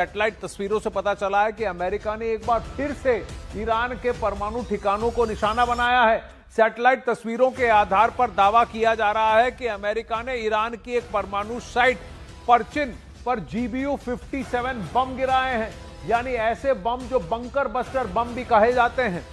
Satellite तस्वीरों से पता चला है कि अमेरिका ने एक बार फिर से ईरान के परमाणु ठिकानों को निशाना बनाया है। सैटेलाइट तस्वीरों के आधार पर दावा किया जा रहा है कि अमेरिका ने ईरान की एक परमाणु साइट परचिन पर GBU-57 बम गिराए हैं, यानी ऐसे बम जो बंकर बस्टर बम भी कहे जाते हैं।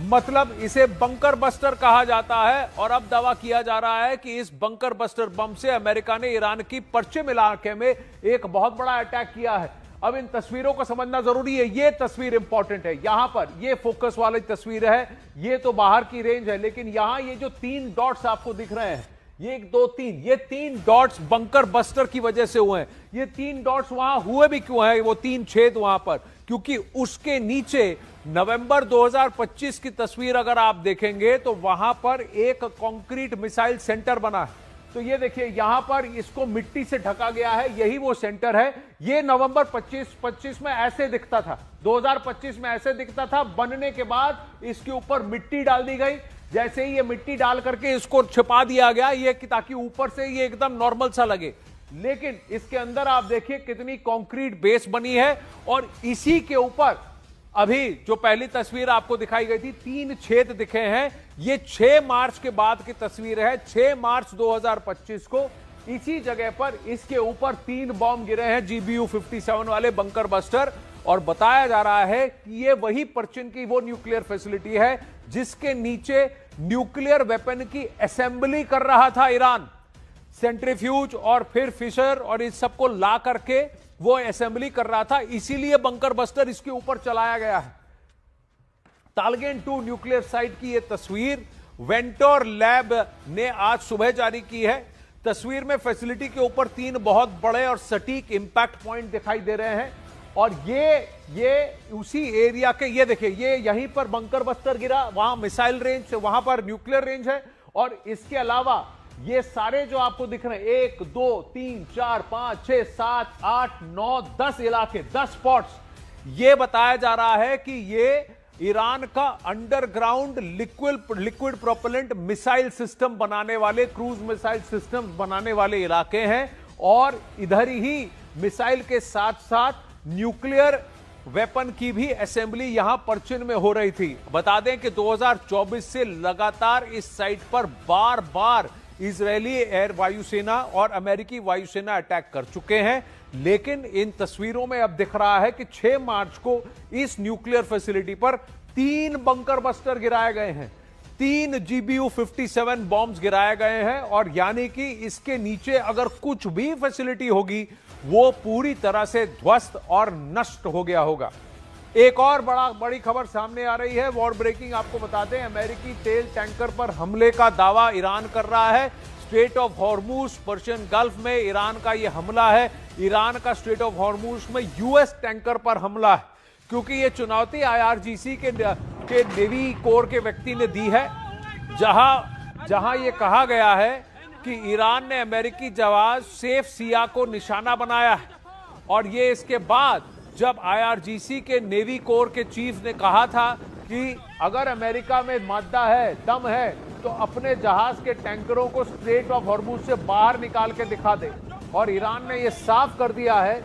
मतलब इसे बंकर बस्टर कहा जाता है और अब दावा किया जा रहा है कि इस बंकर बस्टर बम से अमेरिका ने ईरान की परचिम इलाके में एक बहुत बड़ा अटैक किया है। अब इन तस्वीरों को समझना जरूरी है। ये तस्वीर इंपॉर्टेंट है। यहां पर ये फोकस वाली तस्वीर है, ये तो बाहर की रेंज है, लेकिन यहां ये जो 3 डॉट्स आपको दिख रहे हैं, ये 1 2 3, ये 3 डॉट्स बंकर बस्टर की वजह से हुए हैं। ये 3 डॉट्स वहां हुए भी क्यों हैं, वो 3 छेद वहां पर, क्योंकि उसके नीचे नवंबर 2025 की तस्वीर अगर आप देखेंगे तो वहां पर एक कंक्रीट मिसाइल सेंटर बना है। तो ये देखिए, यहां पर इसको मिट्टी से ढका गया है, यही वो सेंटर है। ये नवंबर 25 में ऐसे दिखता था, 2025 में ऐसे दिखता था। बनने के बाद इसके ऊपर मिट्टी डाल दी गई। जैसे ही ये मिट्टी डाल करके इसको छिपा दिया गया, ये ताकि ऊपर से ये एकदम नॉर्मल सा लगे, लेकिन इसके अंदर आप देखिए कितनी कंक्रीट बेस बनी है। और इसी के ऊपर अभी जो पहली तस्वीर आपको दिखाई गई थी, 3 छेद दिखे हैं। ये 6 मार्च के बाद की तस्वीर है। 6 मार्च 2025 को इसी जगह पर इसके ऊपर 3 बॉम्ब गिरे हैं, GBU-57 वाले बंकर बस्टर। और बताया जा रहा है कि ये वही परचिन की वो न्यूक्लियर फैसिलिटी है जिसके नीचे न्यूक्लियर वेपन की असेंबली कर रहा था ईरान। सेंट्रीफ्यूज और फिर फिशर और इस सबको ला करके वो असेंबली कर रहा था, इसीलिए बंकर बस्टर इसके ऊपर चलाया गया है। तालगेन 2 न्यूक्लियर साइट की यह तस्वीर वेंटोर लैब ने आज सुबह जारी की है। तस्वीर में फैसिलिटी के ऊपर 3 बहुत बड़े और सटीक इंपैक्ट पॉइंट दिखाई दे रहे हैं। और ये उसी एरिया के, ये देखिए, ये यहीं पर बंकर बस्टर गिरा, वहां मिसाइल रेंज, वहां पर न्यूक्लियर रेंज है। और इसके अलावा ये सारे जो आपको दिख रहे हैं, 1 2 3 4 5 6 7 8 9 10 इलाके, 10 स्पॉट्स, ये बताया जा रहा है कि ये ईरान का underground liquid propellant missile system बनाने वाले, क्रूज मिसाइल सिस्टम बनाने वाले इलाके हैं। और इधर ही मिसाइल के साथ साथ न्यूक्लियर वेपन की भी असेंबली यहां परचिन में हो रही थी। बता दें कि 2024 से लगातार इस साइट पर बार बार इजरायली एयर वायुसेना और अमेरिकी वायुसेना अटैक कर चुके हैं। लेकिन इन तस्वीरों में अब दिख रहा है कि 6 मार्च को इस न्यूक्लियर फैसिलिटी पर 3 बंकर बस्टर गिराए गए हैं, 3 GBU-57 बॉम्ब्स गिराए गए हैं। और यानी कि इसके नीचे अगर कुछ भी फैसिलिटी होगी, वो पूरी तरह से ध्वस्त और नष्ट हो गया होगा। एक और बड़ी खबर सामने आ रही है, वॉर ब्रेकिंग आपको बता दें। अमेरिकी तेल टैंकर पर हमले का दावा ईरान कर रहा है। Straight of Hormuz, Persian gulf में ईरान का यह हमला है। ईरान का स्ट्रेट ऑफ हॉर्मुज में US टैंकर पर हमला है, क्योंकि यह चुनौती IRGC के नेवी कोर के व्यक्ति ने दी है, जहां यह कहा गया है कि ईरान ने अमेरिकी जहाज सेफ सिया को निशाना बनाया है। और ये इसके बाद जब IRGC के नेवी कोर के चीफ ने कहा था कि अगर अमेरिका में मादा है, दम है, तो अपने जहाज के टैंकरों को स्ट्रेट ऑफ हॉर्मुज से बाहर निकाल के दिखा दे। और ईरान ने यह साफ कर दिया है